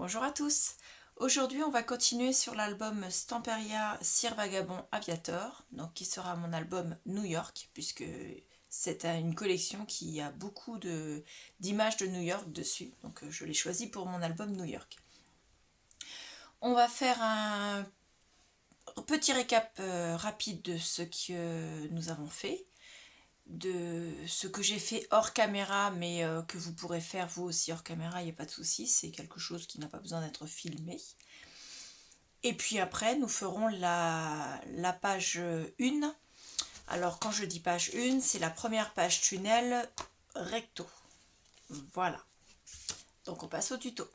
Bonjour à tous. Aujourd'hui, on va continuer sur l'album Stamperia Cire Vagabond Aviator, donc qui sera mon album New York, puisque c'est une collection qui a beaucoup d'images de New York dessus, donc je l'ai choisi pour mon album New York. On va faire un petit récap rapide de ce que nous avons fait, de ce que j'ai fait hors caméra, mais que vous pourrez faire vous aussi hors caméra, il n'y a pas de souci, c'est quelque chose qui n'a pas besoin d'être filmé. Et puis après, nous ferons la page 1. Alors quand je dis page 1, c'est la première page tunnel recto. Voilà. Donc on passe au tuto.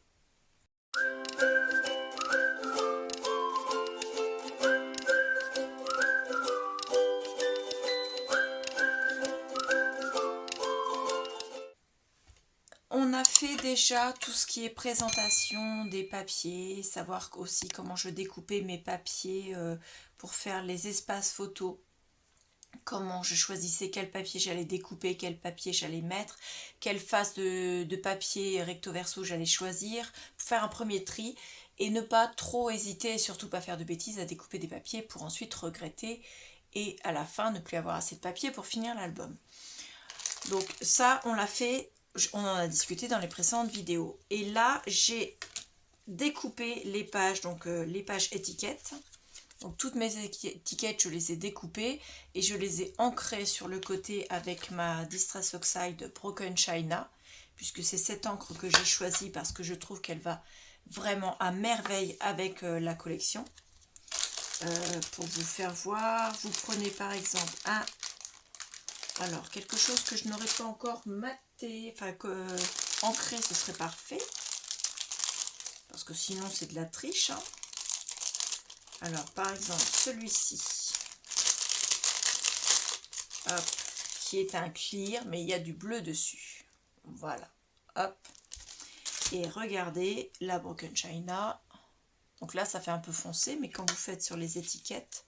On a fait déjà tout ce qui est présentation des papiers, savoir aussi comment je découpais mes papiers pour faire les espaces photos. Comment je choisissais quel papier j'allais découper, quel papier j'allais mettre, quelle face de papier recto verso j'allais choisir, pour faire un premier tri et ne pas trop hésiter et surtout pas faire de bêtises à découper des papiers pour ensuite regretter et à la fin ne plus avoir assez de papier pour finir l'album. Donc ça on l'a fait, on en a discuté dans les précédentes vidéos. Et là j'ai découpé les pages, donc les pages étiquettes. Donc toutes mes étiquettes, je les ai découpées et je les ai ancrées sur le côté avec ma Distress Oxide Broken China, puisque c'est cette encre que j'ai choisie parce que je trouve qu'elle va vraiment à merveille avec la collection. Pour vous faire voir, vous prenez par exemple alors quelque chose que je n'aurais pas encore maté, enfin ancré, ce serait parfait, parce que sinon c'est de la triche, hein. Alors, par exemple, celui-ci, qui est un clear, mais il y a du bleu dessus. Voilà, hop. Et regardez, la Broken China. Donc là, ça fait un peu foncé, mais quand vous faites sur les étiquettes,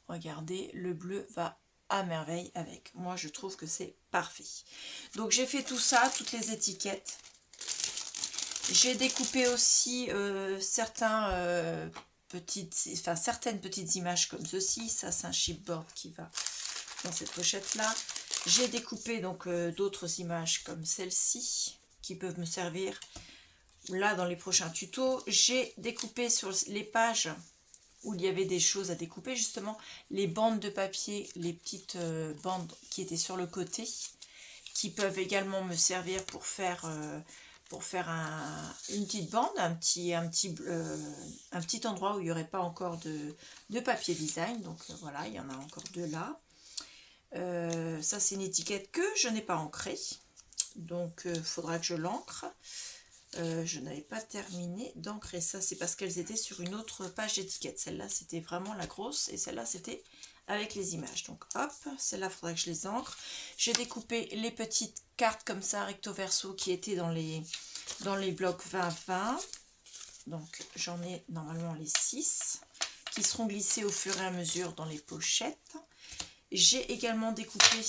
regardez, le bleu va à merveille avec. Moi, je trouve que c'est parfait. Donc, j'ai fait tout ça, toutes les étiquettes. J'ai découpé aussi certaines petites images comme ceci. Ça, c'est un chipboard qui va dans cette pochette là. J'ai découpé donc d'autres images comme celle-ci qui peuvent me servir là dans les prochains tutos. J'ai découpé sur les pages où il y avait des choses à découper, justement les bandes de papier, les petites bandes qui étaient sur le côté, qui peuvent également me servir pour faire une petite bande, un petit endroit où il n'y aurait pas encore de papier design. Donc voilà, il y en a encore deux là. Ça c'est une étiquette que je n'ai pas ancrée, donc il faudra que je l'ancre. Je n'avais pas terminé d'ancrer ça, c'est parce qu'elles étaient sur une autre page d'étiquette. Celle-là c'était vraiment la grosse et celle-là c'était avec les images. Donc hop, celle-là il faudra que je les ancre. J'ai découpé les petites cartes comme ça recto verso qui étaient dans les blocs 20-20. Donc j'en ai normalement les 6 qui seront glissés au fur et à mesure dans les pochettes. J'ai également découpé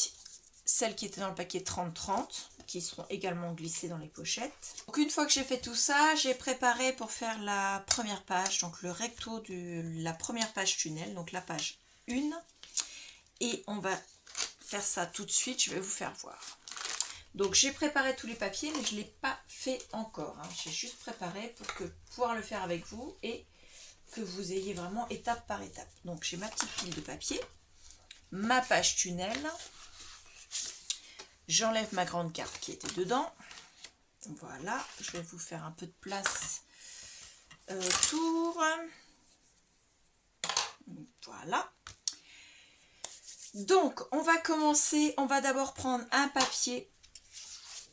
celles qui étaient dans le paquet 30-30 qui seront également glissées dans les pochettes. Donc une fois que j'ai fait tout ça, j'ai préparé pour faire la première page, donc le recto de la première page tunnel, donc la page 1. Et on va faire ça tout de suite, je vais vous faire voir. Donc j'ai préparé tous les papiers, mais je ne l'ai pas fait encore, hein. J'ai juste préparé pour pouvoir le faire avec vous et que vous ayez vraiment étape par étape. Donc j'ai ma petite pile de papier, ma page tunnel, j'enlève ma grande carte qui était dedans. Voilà, je vais vous faire un peu de place autour. Voilà. Donc, on va commencer. On va d'abord prendre un papier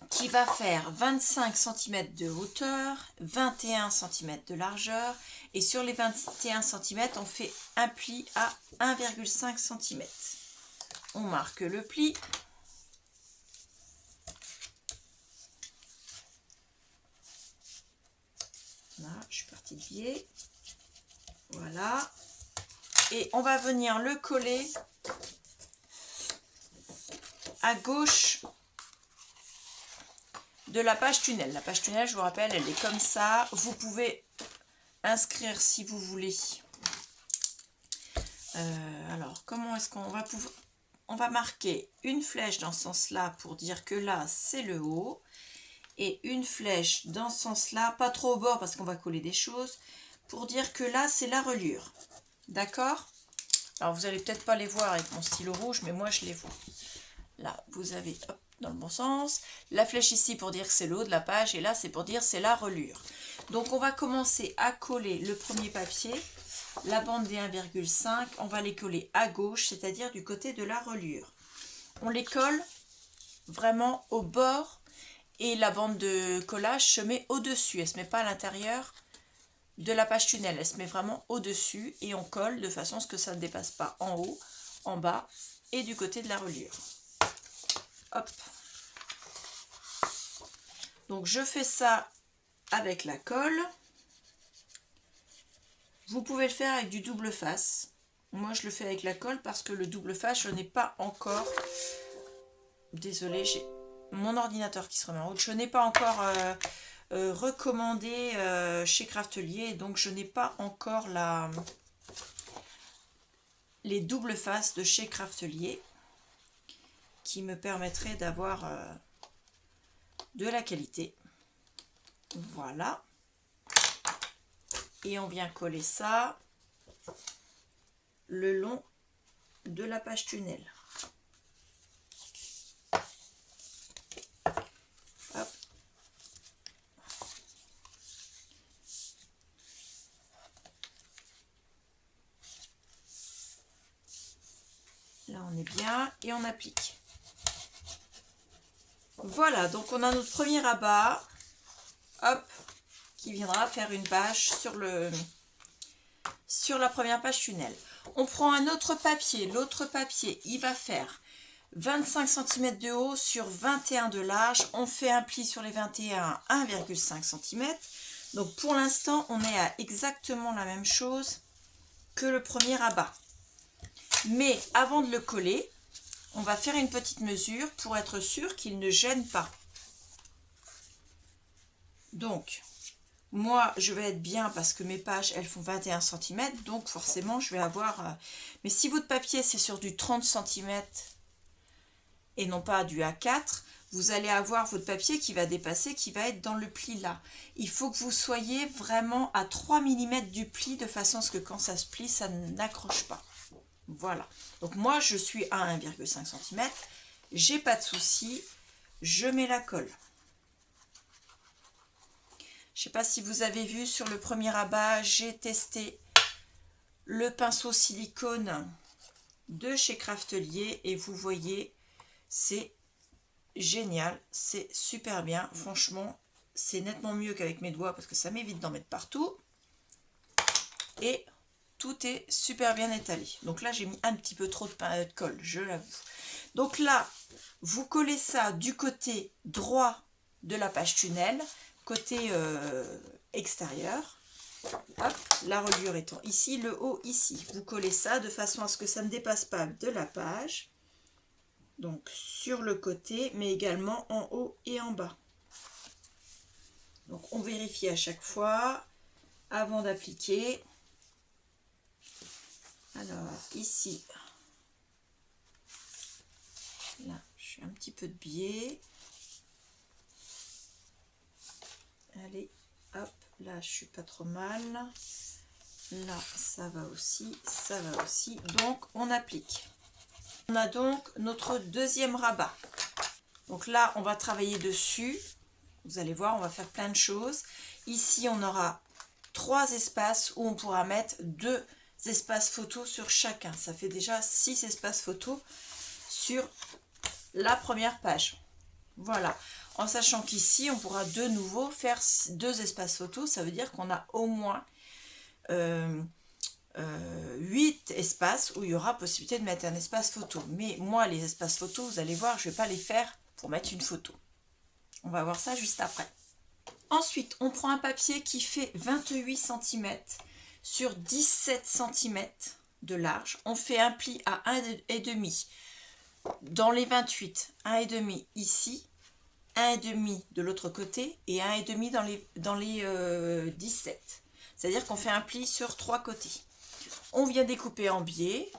qui va faire 25 cm de hauteur, 21 cm de largeur. Et sur les 21 cm, on fait un pli à 1,5 cm. On marque le pli. Là, je suis partie de biais. Voilà. Et on va venir le coller à gauche de la page tunnel. La page tunnel, je vous rappelle, elle est comme ça. Vous pouvez inscrire si vous voulez. Alors, comment est-ce qu'on va pouvoir... On va marquer une flèche dans ce sens-là pour dire que là, c'est le haut. Et une flèche dans ce sens-là, pas trop au bord parce qu'on va coller des choses, pour dire que là, c'est la reliure. D'accord? Alors, vous n'allez peut-être pas les voir avec mon stylo rouge, mais moi, je les vois. Là, vous avez, hop, dans le bon sens. La flèche ici pour dire que c'est le haut de la page. Et là, c'est pour dire que c'est la reliure. Donc, on va commencer à coller le premier papier. La bande des 1,5, on va les coller à gauche, c'est-à-dire du côté de la reliure. On les colle vraiment au bord et la bande de collage se met au-dessus. Elle ne se met pas à l'intérieur de la page tunnel, elle se met vraiment au-dessus et on colle de façon à ce que ça ne dépasse pas en haut, en bas et du côté de la reliure. Hop. Donc je fais ça avec la colle. Vous pouvez le faire avec du double face. Moi, je le fais avec la colle parce que le double face, je n'ai pas encore... Désolée, j'ai mon ordinateur qui se remet en route. Je n'ai pas encore recommandé chez Craftelier. Donc, je n'ai pas encore les doubles faces de chez Craftelier qui me permettraient d'avoir de la qualité. Voilà. Et on vient coller ça le long de la page tunnel. Hop. Là on est bien et on applique. Voilà, donc on a notre premier rabat. Hop, qui viendra faire une page sur la première page tunnel. On prend un autre papier. L'autre papier, il va faire 25 cm de haut sur 21 de large. On fait un pli sur les 21 à 1,5 cm. Donc pour l'instant, on est à exactement la même chose que le premier rabat. Mais avant de le coller, on va faire une petite mesure pour être sûr qu'il ne gêne pas. Donc, moi, je vais être bien parce que mes pages, elles font 21 cm. Donc, forcément, je vais avoir... Mais si votre papier, c'est sur du 30 cm et non pas du A4, vous allez avoir votre papier qui va dépasser, qui va être dans le pli là. Il faut que vous soyez vraiment à 3 mm du pli de façon à ce que quand ça se plie, ça n'accroche pas. Voilà. Donc, moi, je suis à 1,5 cm. J'ai pas de souci. Je mets la colle. Je ne sais pas si vous avez vu sur le premier rabat, j'ai testé le pinceau silicone de chez Craftelier et vous voyez, c'est génial, c'est super bien. Franchement, c'est nettement mieux qu'avec mes doigts parce que ça m'évite d'en mettre partout. Et tout est super bien étalé. Donc là, j'ai mis un petit peu trop de colle, je l'avoue. Donc là, vous collez ça du côté droit de la page tunnel. Côté extérieur, hop, la reliure étant ici, le haut ici. Vous collez ça de façon à ce que ça ne dépasse pas de la page. Donc sur le côté, mais également en haut et en bas. Donc on vérifie à chaque fois avant d'appliquer. Alors ici, là, je suis un petit peu de biais. Allez, hop, là je suis pas trop mal. Là ça va aussi, ça va aussi. Donc on applique. On a donc notre deuxième rabat. Donc là on va travailler dessus. Vous allez voir, on va faire plein de choses. Ici on aura 3 espaces où on pourra mettre 2 espaces photos sur chacun. Ça fait déjà 6 espaces photos sur la première page. Voilà. En sachant qu'ici, on pourra de nouveau faire 2 espaces photos. Ça veut dire qu'on a au moins 8 espaces où il y aura possibilité de mettre un espace photo. Mais moi, les espaces photos, vous allez voir, je ne vais pas les faire pour mettre une photo. On va voir ça juste après. Ensuite, on prend un papier qui fait 28 cm sur 17 cm de large. On fait un pli à 1,5 dans les 28, 1,5 ici. 1,5 de l'autre côté et 1,5 dans les 17. C'est-à-dire qu'on fait un pli sur 3 côtés. On vient découper en biais,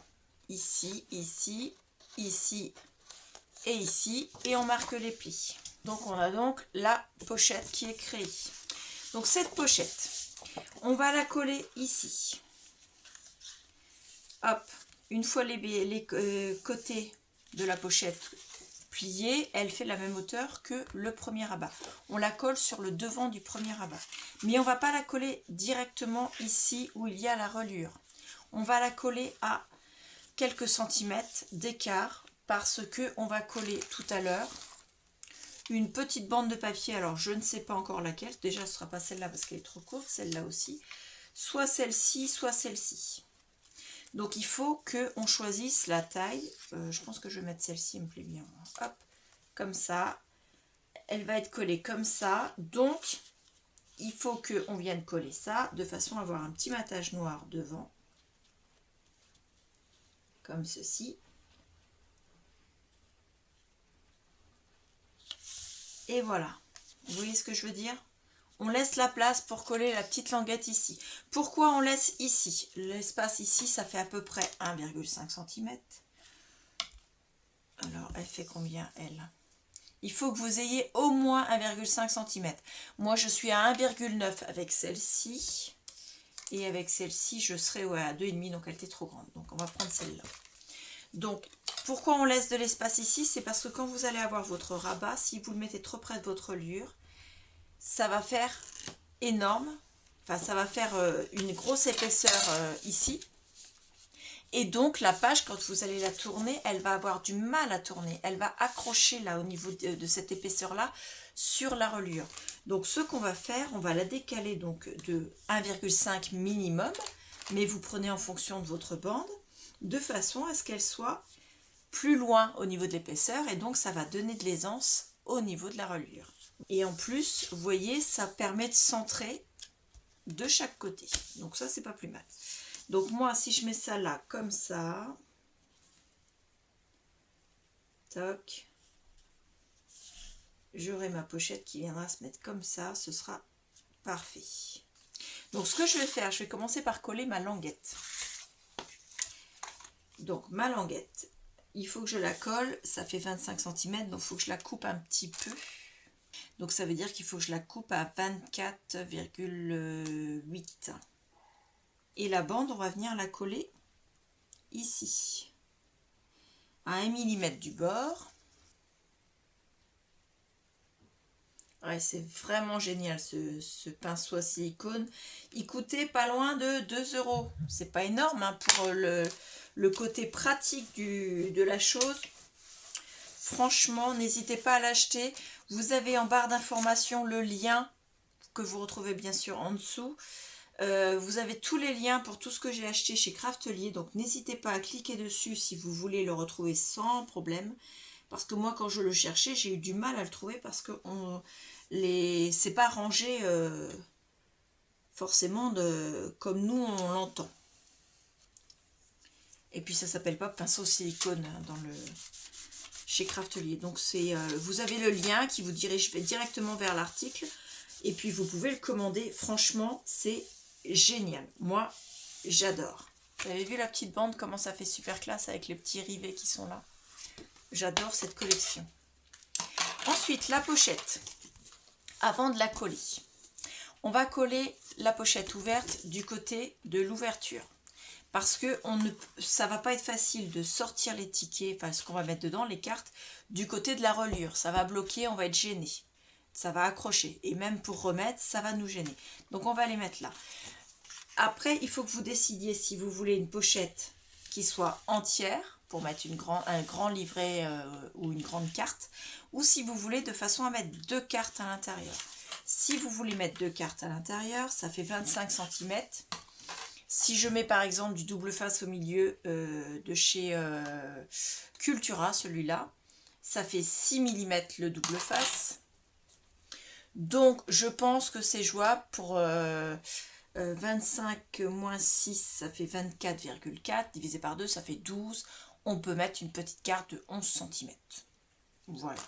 ici, ici, ici et ici, et on marque les plis. Donc on a donc la pochette qui est créée. Donc cette pochette, on va la coller ici. Hop, une fois les côtés de la pochette pliée, elle fait la même hauteur que le premier rabat. On la colle sur le devant du premier rabat. Mais on ne va pas la coller directement ici où il y a la reliure. On va la coller à quelques centimètres d'écart parce que on va coller tout à l'heure une petite bande de papier. Alors je ne sais pas encore laquelle. Déjà ce ne sera pas celle-là parce qu'elle est trop courte. Celle-là aussi. Soit celle-ci, soit celle-ci. Donc il faut qu'on choisisse la taille. Je pense que je vais mettre celle-ci, elle me plaît bien. Hop, comme ça. Elle va être collée comme ça. Donc il faut qu'on vienne coller ça de façon à avoir un petit matage noir devant. Comme ceci. Et voilà. Vous voyez ce que je veux dire? On laisse la place pour coller la petite languette ici. Pourquoi on laisse ici? L'espace ici, ça fait à peu près 1,5 cm. Alors, elle fait combien, elle? Il faut que vous ayez au moins 1,5 cm. Moi, je suis à 1,9 avec celle-ci. Et avec celle-ci, je serai à 2,5, donc elle était trop grande. Donc, on va prendre celle-là. Donc, pourquoi on laisse de l'espace ici? C'est parce que quand vous allez avoir votre rabat, si vous le mettez trop près de votre reliure, ça va faire énorme. Enfin, ça va faire une grosse épaisseur ici. Et donc, la page, quand vous allez la tourner, elle va avoir du mal à tourner. Elle va accrocher là, au niveau de cette épaisseur-là, sur la reliure. Donc, ce qu'on va faire, on va la décaler donc de 1,5 minimum. Mais vous prenez en fonction de votre bande, de façon à ce qu'elle soit plus loin au niveau de l'épaisseur. Et donc, ça va donner de l'aisance au niveau de la reliure. Et en plus, vous voyez, ça permet de centrer de chaque côté. Donc ça, c'est pas plus mal. Donc moi, si je mets ça là, comme ça, toc, j'aurai ma pochette qui viendra se mettre comme ça, ce sera parfait. Donc ce que je vais faire, je vais commencer par coller ma languette. Donc ma languette, il faut que je la colle, ça fait 25 cm, donc il faut que je la coupe un petit peu. Donc ça veut dire qu'il faut que je la coupe à 24,8. Et la bande, on va venir la coller ici, à 1 mm du bord. Ouais, c'est vraiment génial ce pinceau à silicone. Il coûtait pas loin de 2 €. C'est pas énorme hein, pour le côté pratique de la chose. Franchement, n'hésitez pas à l'acheter. Vous avez en barre d'informations le lien que vous retrouvez bien sûr en dessous. Vous avez tous les liens pour tout ce que j'ai acheté chez Craftelier. Donc n'hésitez pas à cliquer dessus si vous voulez le retrouver sans problème. Parce que moi, quand je le cherchais, j'ai eu du mal à le trouver parce que c'est pas rangé forcément comme nous on l'entend. Et puis ça s'appelle pas pinceau silicone hein, chez Craftelier. Donc vous avez le lien qui vous dirige directement vers l'article. Et puis vous pouvez le commander. Franchement, c'est génial. Moi, j'adore. Vous avez vu la petite bande, comment ça fait super classe avec les petits rivets qui sont là. J'adore cette collection. Ensuite, la pochette. Avant de la coller, on va coller la pochette ouverte du côté de l'ouverture. Parce que ça va pas être facile de sortir les tickets, enfin ce qu'on va mettre dedans, les cartes, du côté de la reliure. Ça va bloquer, on va être gêné. Ça va accrocher. Et même pour remettre, ça va nous gêner. Donc on va les mettre là. Après, il faut que vous décidiez si vous voulez une pochette qui soit entière, pour mettre un grand livret ou une grande carte, ou si vous voulez de façon à mettre 2 cartes à l'intérieur. Si vous voulez mettre 2 cartes à l'intérieur, ça fait 25 cm. Si je mets par exemple du double face au milieu de chez Cultura, celui-là, ça fait 6 mm le double face. Donc je pense que c'est jouable pour 25 moins 6, ça fait 24,4, divisé par 2, ça fait 12. On peut mettre une petite carte de 11 cm. Voilà.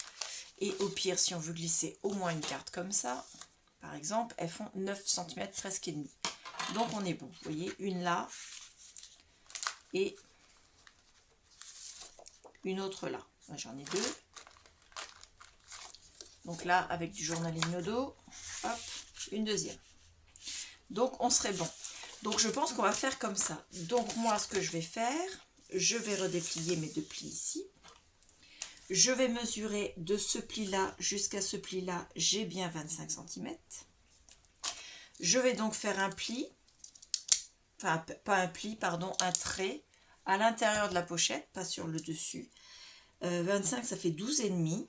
Et au pire, si on veut glisser au moins une carte comme ça, par exemple, elles font 9 cm presque et demi. Donc on est bon. Vous voyez, une là et une autre là. J'en ai deux. Donc là, avec du journaling dos, hop, une deuxième. Donc on serait bon. Donc je pense qu'on va faire comme ça. Donc moi, ce que je vais faire, je vais redéplier mes deux plis ici. Je vais mesurer de ce pli-là jusqu'à ce pli-là, j'ai bien 25 cm. Je vais donc faire un pli, enfin pas un pli, pardon, un trait à l'intérieur de la pochette, pas sur le dessus. 25, ça fait 12,5.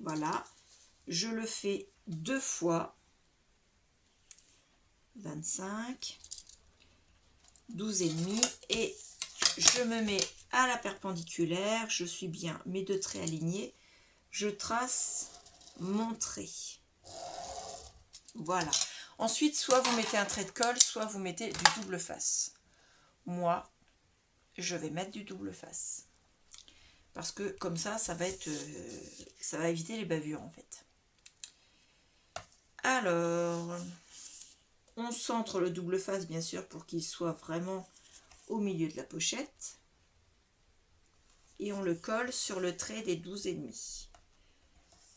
Voilà. Je le fais 2 fois. 25, 12,5 et je me mets à la perpendiculaire, je suis bien mes deux traits alignés, je trace mon trait. Voilà. Ensuite, soit vous mettez un trait de colle, soit vous mettez du double face. Moi, je vais mettre du double face. Parce que comme ça va être, ça va éviter les bavures en fait. Alors, on centre le double face bien sûr pour qu'il soit vraiment au milieu de la pochette. Et on le colle sur le trait des 12,5.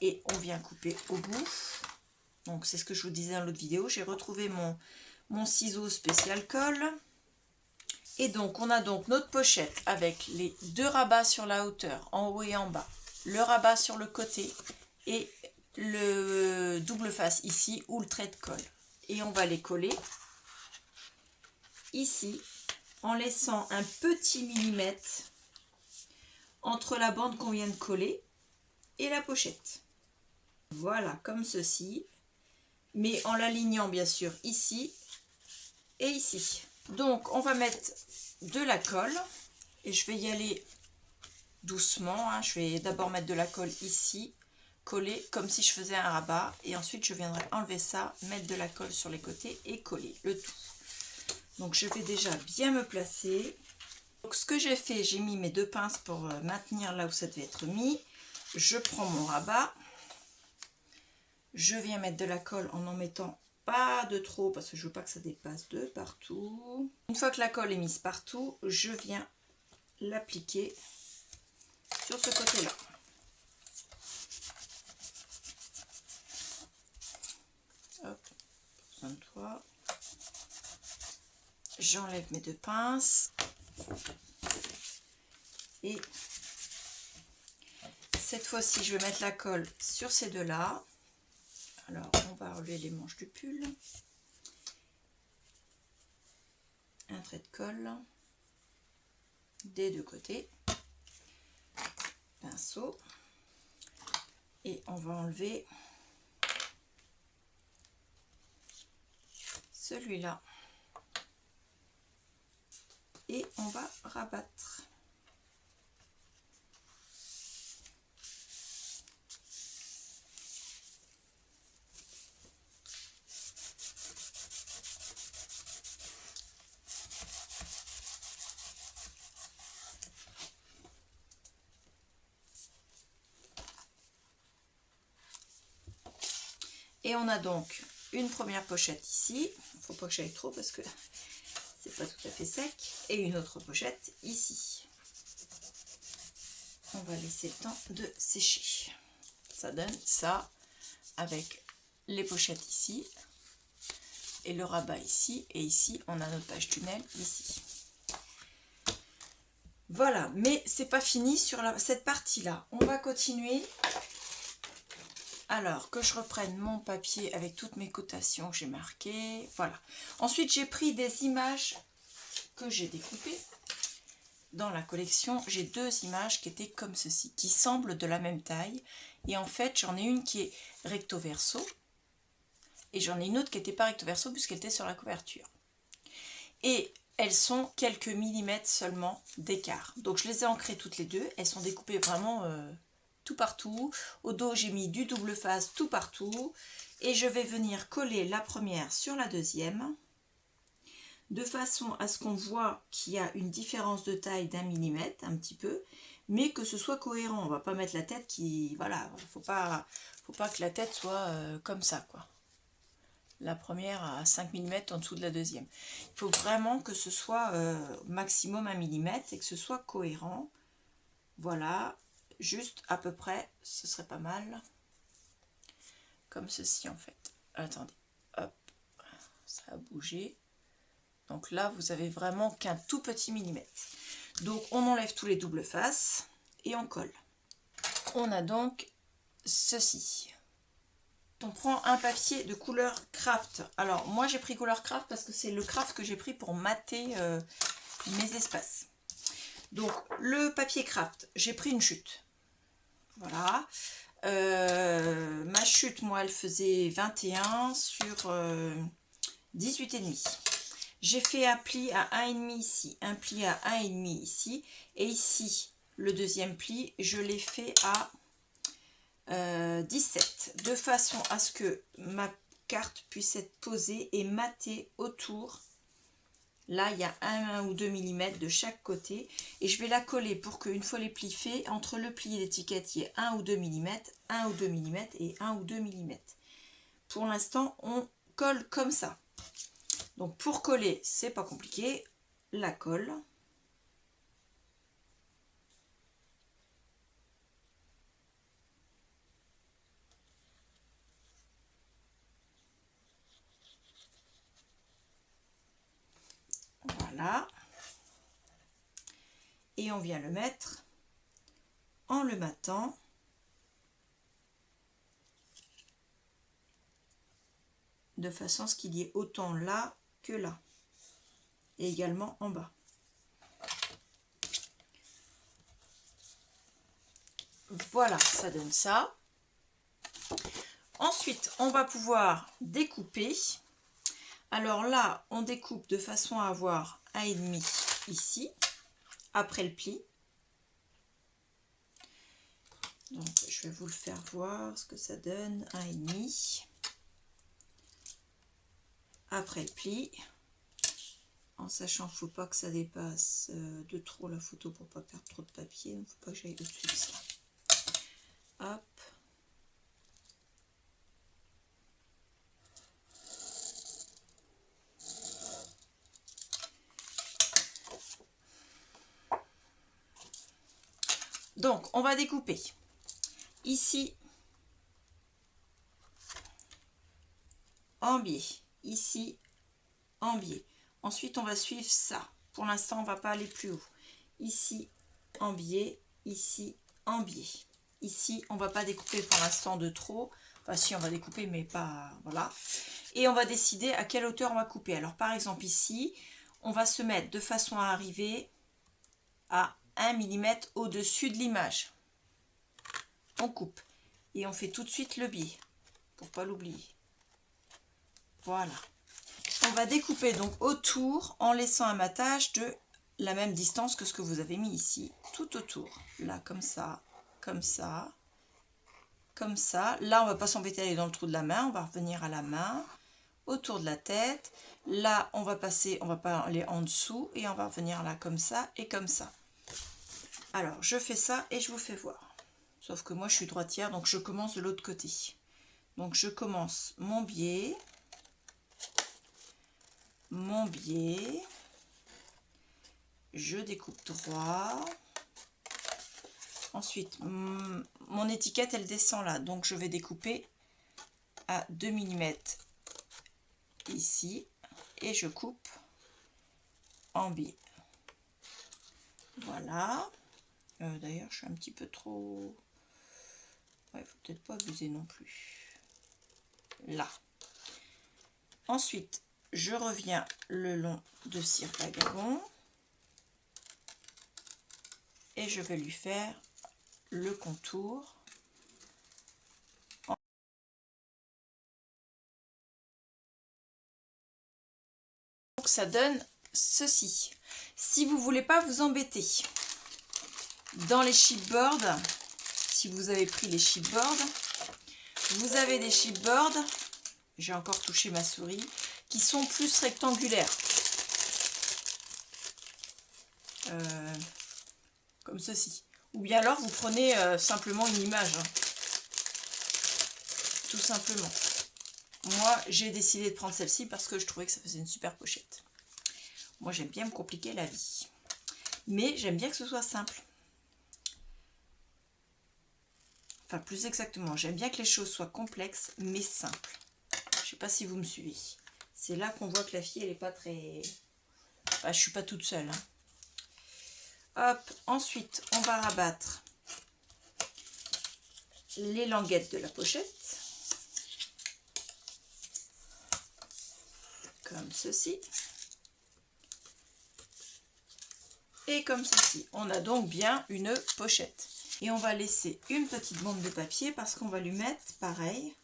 Et on vient couper au bout. Donc c'est ce que je vous disais dans l'autre vidéo. J'ai retrouvé mon ciseau spécial colle. Et donc on a donc notre pochette avec les deux rabats sur la hauteur, en haut et en bas. Le rabat sur le côté et le double face ici ou le trait de colle. Et on va les coller ici en laissant un petit millimètre entre la bande qu'on vient de coller et la pochette. Voilà, comme ceci, mais en l'alignant bien sûr ici et ici. Donc on va mettre de la colle et je vais y aller doucement, hein. Je vais d'abord mettre de la colle ici, coller comme si je faisais un rabat, et ensuite je viendrai enlever ça, mettre de la colle sur les côtés et coller le tout. Donc je vais déjà bien me placer. Donc ce que j'ai fait, j'ai mis mes deux pinces pour maintenir là où ça devait être mis. Je prends mon rabat, je viens mettre de la colle en mettant pas de trop parce que je veux pas que ça dépasse de partout. Une fois que la colle est mise partout, je viens l'appliquer sur ce côté-là. Hop, besoin de toi. J'enlève mes deux pinces et cette fois-ci je vais mettre la colle sur ces deux-là. Alors on va enlever les manches du pull, un trait de colle des deux côtés, pinceau, et on va enlever celui-là et on va rabattre. Et on a donc une première pochette ici, il ne faut pas que j'aille trop parce que c'est pas tout à fait sec, et une autre pochette ici. On va laisser le temps de sécher. Ça donne ça avec les pochettes ici et le rabat ici, et ici on a notre page tunnel ici. Voilà, mais c'est pas fini sur cette partie là, on va continuer. Alors que je reprenne mon papier avec toutes mes cotations que j'ai marquées, voilà. Ensuite j'ai pris des images que j'ai découpées. Dans la collection, j'ai deux images qui étaient comme ceci, qui semblent de la même taille. Et en fait, j'en ai une qui est recto verso. Et j'en ai une autre qui n'était pas recto verso puisqu'elle était sur la couverture. Et elles sont quelques millimètres seulement d'écart. Donc je les ai ancrées toutes les deux. Elles sont découpées vraiment tout partout. Au dos, j'ai mis du double face tout partout. Et je vais venir coller la première sur la deuxième, de façon à ce qu'on voit qu'il y a une différence de taille d'1 millimètre, un petit peu, mais que ce soit cohérent. On va pas mettre la tête qui... Voilà, faut pas que la tête soit comme ça, quoi. La première à 5 mm en dessous de la deuxième. Il faut vraiment que ce soit maximum 1 mm et que ce soit cohérent. Voilà, juste à peu près, ce serait pas mal. Comme ceci en fait. Attendez, hop, ça a bougé. Donc là, vous avez vraiment qu'un tout petit millimètre. Donc on enlève tous les doubles faces et on colle. On a donc ceci. On prend un papier de couleur craft. Alors moi j'ai pris couleur craft parce que c'est le craft que j'ai pris pour mater mes espaces. Donc le papier craft, j'ai pris une chute. Voilà. Ma chute, moi, elle faisait 21 sur 18,5. J'ai fait un pli à 1,5 ici, un pli à 1,5 ici. Et ici, le deuxième pli, je l'ai fait à 17, de façon à ce que ma carte puisse être posée et matée autour. Là, il y a 1 ou 2 mm de chaque côté et je vais la coller pour qu'une fois les plis faits, entre le pli et l'étiquette, il y ait 1 ou 2 mm, 1 ou 2 mm et 1 ou 2 mm. Pour l'instant, on colle comme ça. Donc pour coller, c'est pas compliqué, la colle. Voilà. Et on vient le mettre en le matant. De façon à ce qu'il y ait autant là que là. Et également en bas. Voilà, ça donne ça. Ensuite, on va pouvoir découper. Alors là, on découpe de façon à avoir 1,5 ici, après le pli. Donc, je vais vous le faire voir ce que ça donne. 1,5 après le pli. En sachant qu'il ne faut pas que ça dépasse de trop la photo pour ne pas perdre trop de papier. Il ne faut pas que j'aille au-dessus de ça. Hop. Donc, on va découper. Ici, en biais. Ici, en biais. Ensuite, on va suivre ça. Pour l'instant, on ne va pas aller plus haut. Ici, en biais. Ici, en biais. Ici, on ne va pas découper pour l'instant de trop. Enfin, si, on va découper, mais pas... Voilà. Et on va décider à quelle hauteur on va couper. Alors, par exemple, ici, on va se mettre de façon à arriver à 1 mm au-dessus de l'image. On coupe. Et on fait tout de suite le biais, pour ne pas l'oublier. Voilà. On va découper donc autour en laissant un matage de la même distance que ce que vous avez mis ici, tout autour. Là, comme ça, comme ça, comme ça. Là, on va pas s'embêter à aller dans le trou de la main, on va revenir à la main, autour de la tête. Là, on va passer, on va pas aller en dessous et on va revenir là comme ça et comme ça. Alors, je fais ça et je vous fais voir. Sauf que moi, je suis droitière, donc je commence de l'autre côté. Donc, je commence mon biais. Mon biais, je découpe droit. Ensuite, mon étiquette, elle descend là, donc je vais découper à 2 mm ici et je coupe en biais. Voilà. D'ailleurs, je suis un petit peu trop... Ouais, faut peut-être pas abuser non plus. Là. Ensuite, je reviens le long de Cire Vagabond et je vais lui faire le contour. Donc ça donne ceci. Si vous voulez pas vous embêter, dans les chipboards, si vous avez pris les chipboards, vous avez des chipboards, j'ai encore touché ma souris, qui sont plus rectangulaires. Comme ceci. Ou bien alors vous prenez simplement une image, hein. Tout simplement. Moi j'ai décidé de prendre celle-ci parce que je trouvais que ça faisait une super pochette. Moi j'aime bien me compliquer la vie. Mais j'aime bien que ce soit simple. Enfin plus exactement, j'aime bien que les choses soient complexes mais simples. Je sais pas si vous me suivez. C'est là qu'on voit que la fille elle est pas très... Enfin, je suis pas toute seule, hein. Hop, ensuite on va rabattre les languettes de la pochette. Comme ceci. Et comme ceci. On a donc bien une pochette. Et on va laisser une petite bande de papier parce qu'on va lui mettre pareil.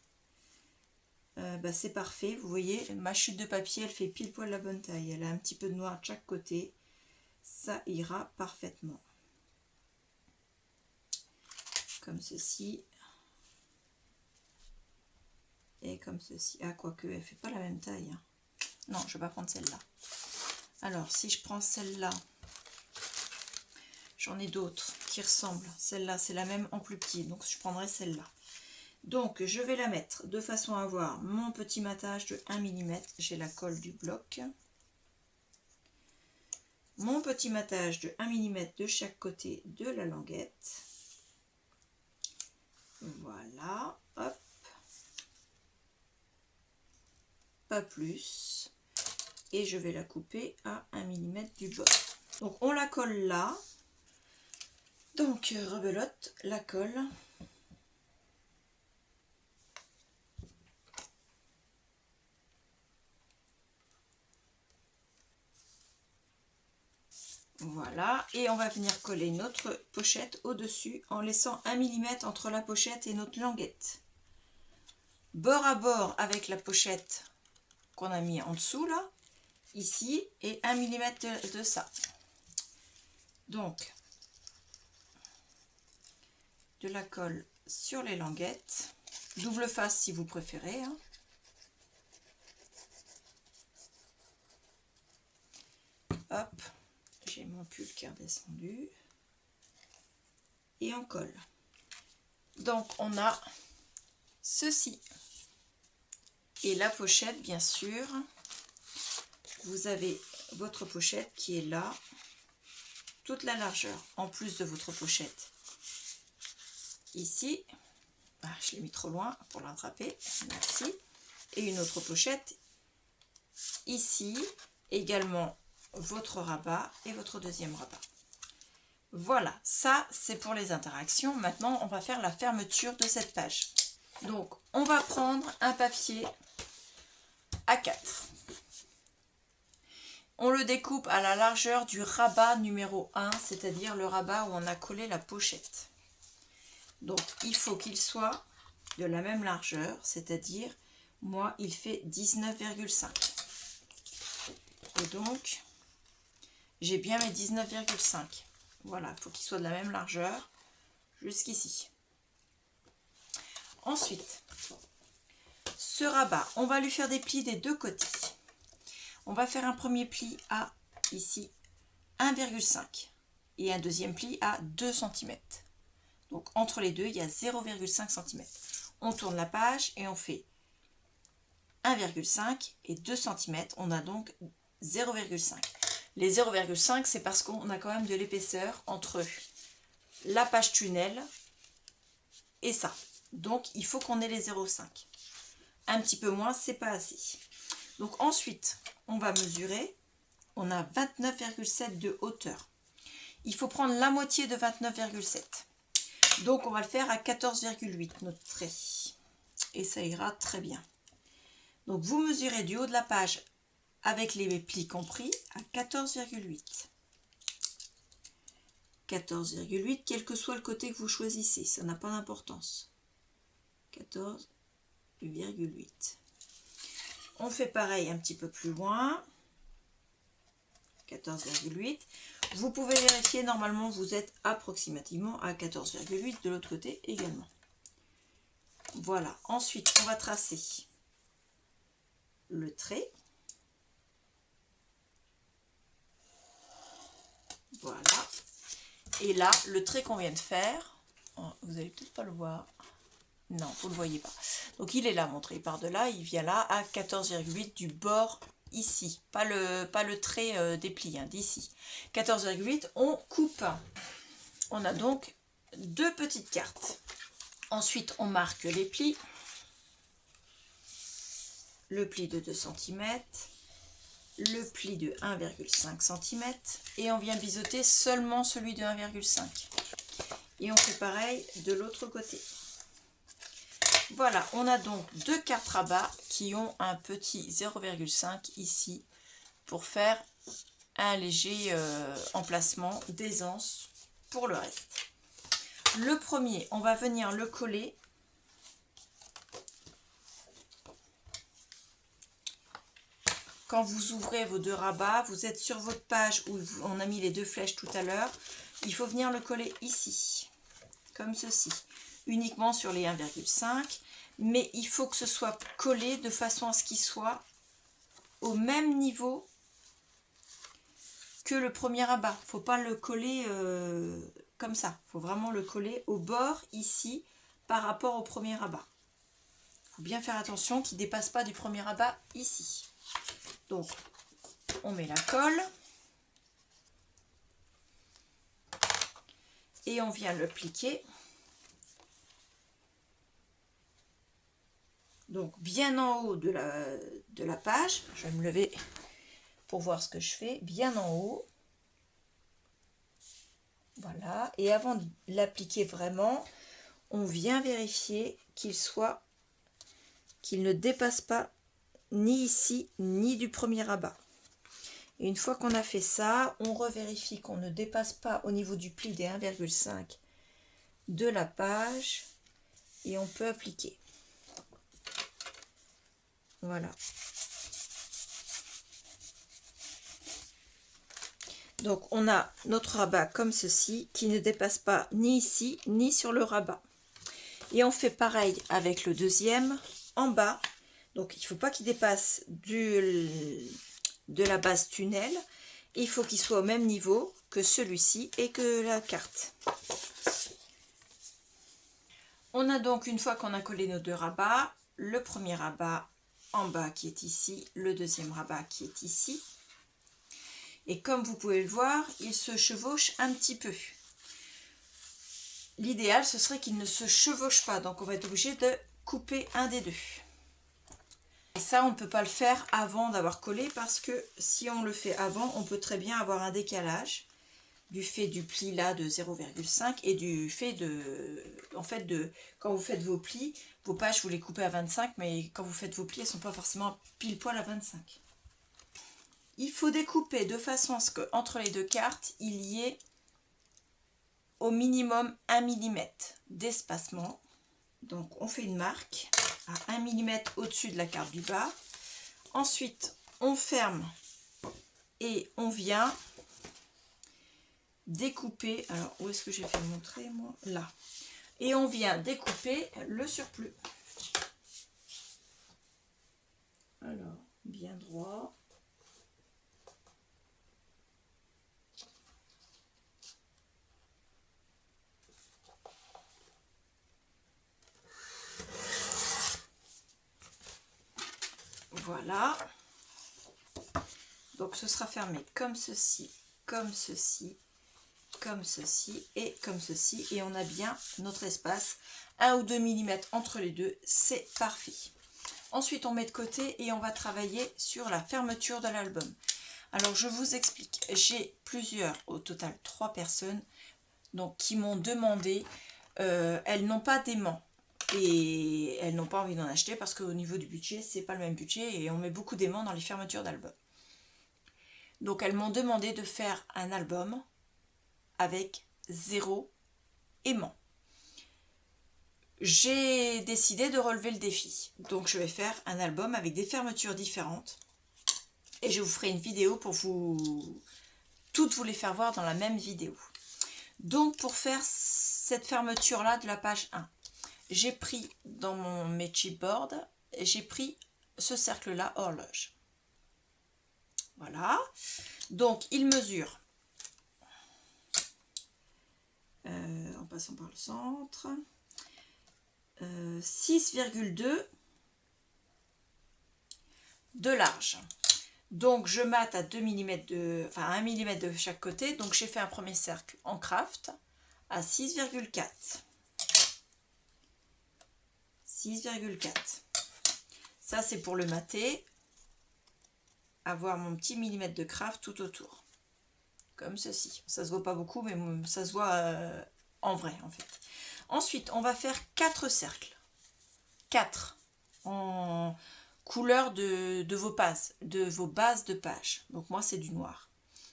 C'est parfait. Vous voyez, ma chute de papier, elle fait pile poil la bonne taille. Elle a un petit peu de noir de chaque côté. Ça ira parfaitement. Comme ceci. Et comme ceci. Ah, quoique, elle fait pas la même taille, hein. Non, je vais pas prendre celle-là. Alors, si je prends celle-là, j'en ai d'autres qui ressemblent. Celle-là, c'est la même en plus petit, donc je prendrai celle-là. Donc, je vais la mettre de façon à avoir mon petit matage de 1 mm. J'ai la colle du bloc. Mon petit matage de 1 mm de chaque côté de la languette. Voilà, hop. Pas plus. Et je vais la couper à 1 mm du bord. Donc, on la colle là. Donc, rebelote, la colle. Voilà, et on va venir coller notre pochette au-dessus en laissant 1 mm entre la pochette et notre languette. Bord à bord avec la pochette qu'on a mis en dessous là, ici, et 1 mm de ça. Donc, de la colle sur les languettes, double face si vous préférez, hein. Hop, j'ai mon pull qui est redescendu. Et on colle. Donc on a ceci. Et la pochette, bien sûr, vous avez votre pochette qui est là, toute la largeur, en plus de votre pochette. Ici, ah, je l'ai mis trop loin pour l'attraper, merci. Et une autre pochette ici, également votre rabat et votre deuxième rabat. Voilà, ça c'est pour les interactions. Maintenant, on va faire la fermeture de cette page. Donc, on va prendre un papier A4. On le découpe à la largeur du rabat numéro 1, c'est-à-dire le rabat où on a collé la pochette. Donc, il faut qu'il soit de la même largeur, c'est-à-dire, moi, il fait 19,5. Et donc, j'ai bien mes 19,5. Voilà, il faut qu'il soit de la même largeur jusqu'ici. Ensuite, ce rabat, on va lui faire des plis des deux côtés. On va faire un premier pli à, ici, 1,5 et un deuxième pli à 2 cm. Donc, entre les deux, il y a 0,5 cm. On tourne la page et on fait 1,5 et 2 cm. On a donc 0,5. Les 0,5, c'est parce qu'on a quand même de l'épaisseur entre la page tunnel et ça. Donc, il faut qu'on ait les 0,5. Un petit peu moins, c'est pas assez. Donc, ensuite, on va mesurer. On a 29,7 de hauteur. Il faut prendre la moitié de 29,7. Donc, on va le faire à 14,8, notre trait. Et ça ira très bien. Donc, vous mesurez du haut de la page avec les plis compris à 14,8. 14,8, quel que soit le côté que vous choisissez, ça n'a pas d'importance. 14,8. On fait pareil un petit peu plus loin. 14,8. Vous pouvez vérifier, normalement vous êtes approximativement à 14,8 de l'autre côté également. Voilà, ensuite on va tracer le trait. Voilà. Et là, le trait qu'on vient de faire, vous allez peut-être pas le voir. Non, vous ne le voyez pas. Donc il est là, mon trait par de là, il vient là à 14,8 du bord ici. Pas le trait des plis, hein, d'ici. 14,8, on coupe. On a donc 2 petites cartes. Ensuite, on marque les plis. Le pli de 2 cm, le pli de 1,5 cm et on vient biseauter seulement celui de 1,5. Et on fait pareil de l'autre côté. Voilà, on a donc 2 cartes rabat qui ont un petit 0,5 ici pour faire un léger emplacement d'aisance pour le reste. Le premier, on va venir le coller. Quand vous ouvrez vos 2 rabats, vous êtes sur votre page où on a mis les 2 flèches tout à l'heure. Il faut venir le coller ici, comme ceci, uniquement sur les 1,5. Mais il faut que ce soit collé de façon à ce qu'il soit au même niveau que le premier rabat. Il ne faut pas le coller comme ça. Il faut vraiment le coller au bord ici par rapport au premier rabat. Il faut bien faire attention qu'il ne dépasse pas du premier rabat ici. Donc, on met la colle et on vient le pliquer. Donc, bien en haut de la page, je vais me lever pour voir ce que je fais, bien en haut. Voilà, et avant de l'appliquer vraiment, on vient vérifier qu'il ne dépasse pas ni ici, ni du premier rabat. Et une fois qu'on a fait ça, on revérifie qu'on ne dépasse pas au niveau du pli des 1,5 de la page et on peut appliquer. Voilà. Donc on a notre rabat comme ceci qui ne dépasse pas ni ici ni sur le rabat. Et on fait pareil avec le deuxième en bas. Donc il ne faut pas qu'il dépasse de la base tunnel. Il faut qu'il soit au même niveau que celui-ci et que la carte. On a donc, une fois qu'on a collé nos 2 rabats, le premier rabat en bas qui est ici, le deuxième rabat qui est ici. Et comme vous pouvez le voir, il se chevauche un petit peu. L'idéal, ce serait qu'il ne se chevauche pas. Donc on va être obligé de couper un des 2. Et ça, on ne peut pas le faire avant d'avoir collé parce que si on le fait avant, on peut très bien avoir un décalage du fait du pli là de 0,5 et du fait quand vous faites vos plis, vos pages vous les coupez à 25, mais quand vous faites vos plis, elles ne sont pas forcément pile poil à 25. Il faut découper de façon à ce qu'entre les 2 cartes, il y ait au minimum 1 mm d'espacement. Donc on fait une marque à 1 mm au-dessus de la carte du bas. Ensuite, on ferme et on vient découper. Alors, où est-ce que j'ai fait montrer, moi? Là. Et on vient découper le surplus. Alors, bien droit. Voilà. Donc ce sera fermé comme ceci, comme ceci, comme ceci et comme ceci. Et on a bien notre espace, 1 ou 2 mm entre les deux, c'est parfait. Ensuite on met de côté et on va travailler sur la fermeture de l'album. Alors je vous explique, j'ai au total 3 personnes donc, qui m'ont demandé, elles n'ont pas d'aimant. Et elles n'ont pas envie d'en acheter parce qu'au niveau du budget, c'est pas le même budget et on met beaucoup d'aimants dans les fermetures d'albums. Donc elles m'ont demandé de faire un album avec 0 aimant. J'ai décidé de relever le défi. Donc je vais faire un album avec des fermetures différentes. Et je vous ferai une vidéo pour toutes vous les faire voir dans la même vidéo. Donc pour faire cette fermeture là de la page 1, j'ai pris dans mes chipboards, j'ai pris ce cercle là horloge. Voilà. Donc il mesure en passant par le centre. 6,2 de large. Donc je mate à 2 mm enfin 1 mm de chaque côté. Donc j'ai fait un premier cercle en craft à 6,4. 6,4. Ça c'est pour le mater. Avoir mon petit millimètre de craft tout autour. Comme ceci. Ça se voit pas beaucoup, mais ça se voit en vrai en fait. Ensuite, on va faire 4 cercles. 4 en couleur de vos bases de page. Donc moi c'est du noir.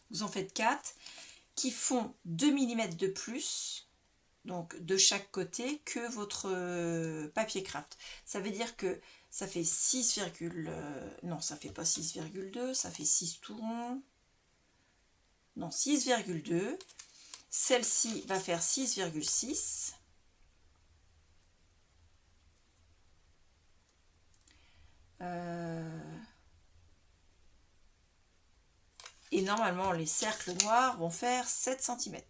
Vous en faites 4 qui font 2 mm de plus, donc de chaque côté, que votre papier craft. Ça veut dire que ça fait 6, non ça fait pas 6,2, ça fait 6 tout rond. Non, 6,2. Celle-ci va faire 6,6. Et normalement, les cercles noirs vont faire 7 cm.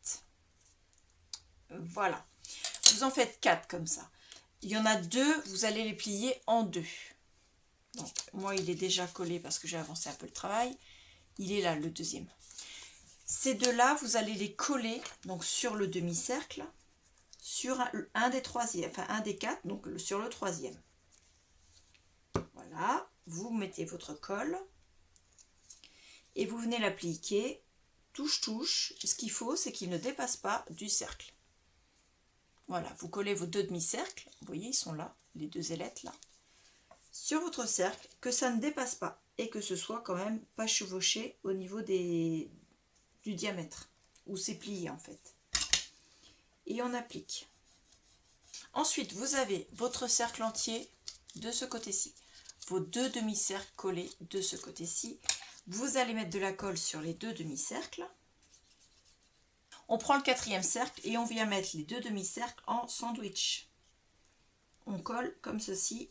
Voilà. Vous en faites 4 comme ça. Il y en a 2, vous allez les plier en 2. Donc, moi, il est déjà collé parce que j'ai avancé un peu le travail. Il est là, le deuxième. Ces deux-là, vous allez les coller donc sur le demi-cercle, sur un des troisièmes, enfin un des 4, donc sur le troisième. Voilà, vous mettez votre colle et vous venez l'appliquer touche. Ce qu'il faut, c'est qu'il ne dépasse pas du cercle. Voilà, vous collez vos 2 demi-cercles, vous voyez, ils sont là, les 2 ailettes là, sur votre cercle, que ça ne dépasse pas et que ce soit quand même pas chevauché au niveau du diamètre, où c'est plié en fait. Et on applique. Ensuite, vous avez votre cercle entier de ce côté-ci, vos 2 demi-cercles collés de ce côté-ci. Vous allez mettre de la colle sur les 2 demi-cercles. On prend le 4e cercle et on vient mettre les 2 demi-cercles en sandwich. On colle comme ceci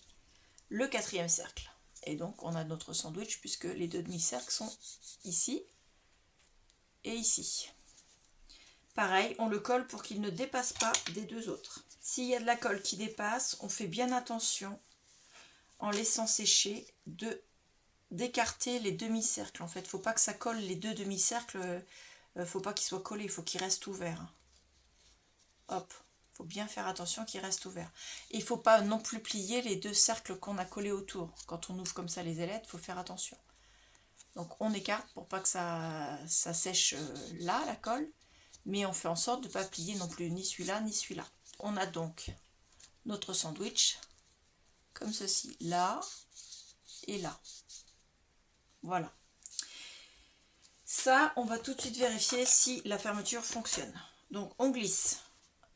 le 4e cercle. Et donc on a notre sandwich puisque les 2 demi-cercles sont ici et ici. Pareil, on le colle pour qu'il ne dépasse pas des 2 autres. S'il y a de la colle qui dépasse, on fait bien attention en laissant sécher d'écarter les demi-cercles. En fait, il ne faut pas que ça colle les 2 demi-cercles. Faut pas qu'il soit collé, il faut qu'il reste ouvert. Hop, faut bien faire attention qu'il reste ouvert. Et il faut pas non plus plier les 2 cercles qu'on a collés autour. Quand on ouvre comme ça les ailettes, il faut faire attention. Donc on écarte pour pas que ça sèche là, la colle. Mais on fait en sorte de ne pas plier non plus ni celui-là ni celui-là. On a donc notre sandwich comme ceci, là et là. Voilà. Ça, on va tout de suite vérifier si la fermeture fonctionne. Donc, on glisse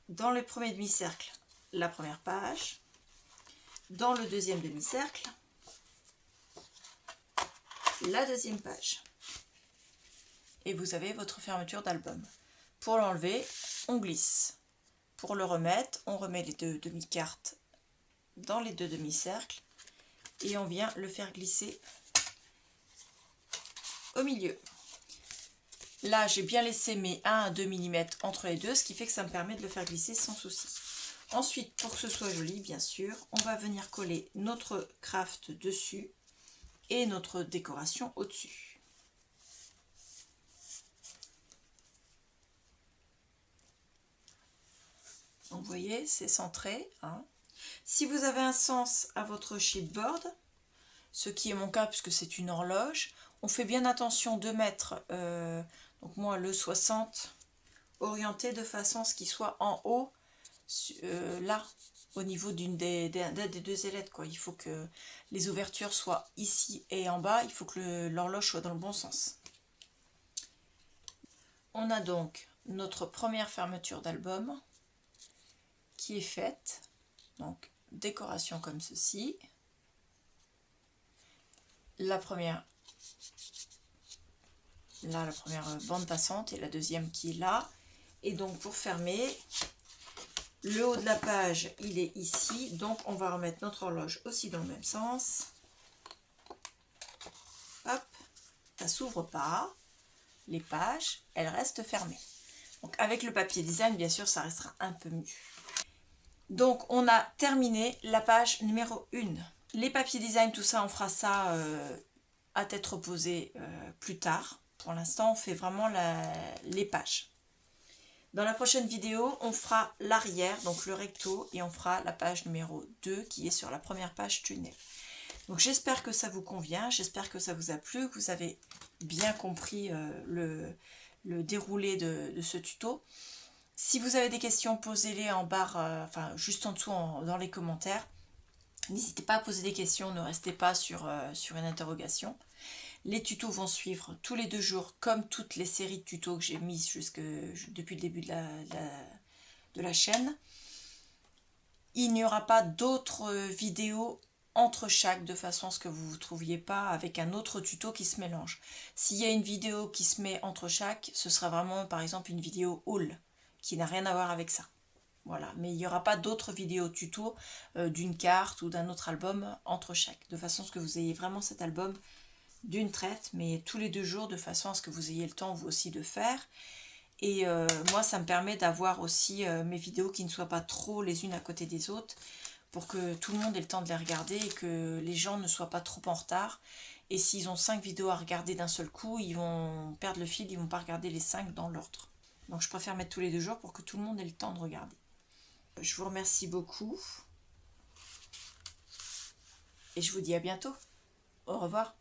dans le premier demi-cercle la première page, dans le deuxième demi-cercle, la deuxième page. Et vous avez votre fermeture d'album. Pour l'enlever, on glisse. Pour le remettre, on remet les 2 demi-cartes dans les 2 demi-cercles et on vient le faire glisser au milieu. Là, j'ai bien laissé mes 1 à 2 mm entre les deux, ce qui fait que ça me permet de le faire glisser sans souci. Ensuite, pour que ce soit joli, bien sûr, on va venir coller notre craft dessus et notre décoration au-dessus. Donc, vous voyez, c'est centré. Hein. Si vous avez un sens à votre sheetboard, ce qui est mon cas puisque c'est une horloge, on fait bien attention de mettre... donc moi, le 60 orienté de façon à ce qu'il soit en haut, là, au niveau d'une des 2 ailettes. Quoi. Il faut que les ouvertures soient ici et en bas. Il faut que l'horloge soit dans le bon sens. On a donc notre première fermeture d'album qui est faite. Donc, décoration comme ceci. La première... Là, la première bande passante et la deuxième qui est là. Et donc, pour fermer, le haut de la page, il est ici. Donc, on va remettre notre horloge aussi dans le même sens. Hop, ça s'ouvre pas. Les pages, elles restent fermées. Donc avec le papier design, bien sûr, ça restera un peu mieux. Donc on a terminé la page numéro 1. Les papiers design, tout ça, on fera ça à tête reposée plus tard. Pour l'instant, on fait vraiment les pages. Dans la prochaine vidéo, on fera l'arrière, donc le recto, et on fera la page numéro 2 qui est sur la première page tunnel. Donc j'espère que ça vous convient, j'espère que ça vous a plu, que vous avez bien compris le déroulé de ce tuto. Si vous avez des questions, posez-les en barre, enfin juste en dessous dans les commentaires. N'hésitez pas à poser des questions, ne restez pas sur une interrogation. Les tutos vont suivre tous les 2 jours, comme toutes les séries de tutos que j'ai mises depuis le début de la chaîne. Il n'y aura pas d'autres vidéos entre chaque, de façon à ce que vous ne vous trouviez pas avec un autre tuto qui se mélange. S'il y a une vidéo qui se met entre chaque, ce sera vraiment par exemple une vidéo haul, qui n'a rien à voir avec ça. Voilà, mais il n'y aura pas d'autres vidéos tuto d'une carte ou d'un autre album entre chaque, de façon à ce que vous ayez vraiment cet album d'une traite, mais tous les 2 jours, de façon à ce que vous ayez le temps vous aussi de faire. Et moi, ça me permet d'avoir aussi mes vidéos qui ne soient pas trop les unes à côté des autres, pour que tout le monde ait le temps de les regarder et que les gens ne soient pas trop en retard. Et s'ils ont 5 vidéos à regarder d'un seul coup, ils vont perdre le fil, ils ne vont pas regarder les 5 dans l'ordre. Donc je préfère mettre tous les 2 jours pour que tout le monde ait le temps de regarder. Je vous remercie beaucoup et je vous dis à bientôt. Au revoir.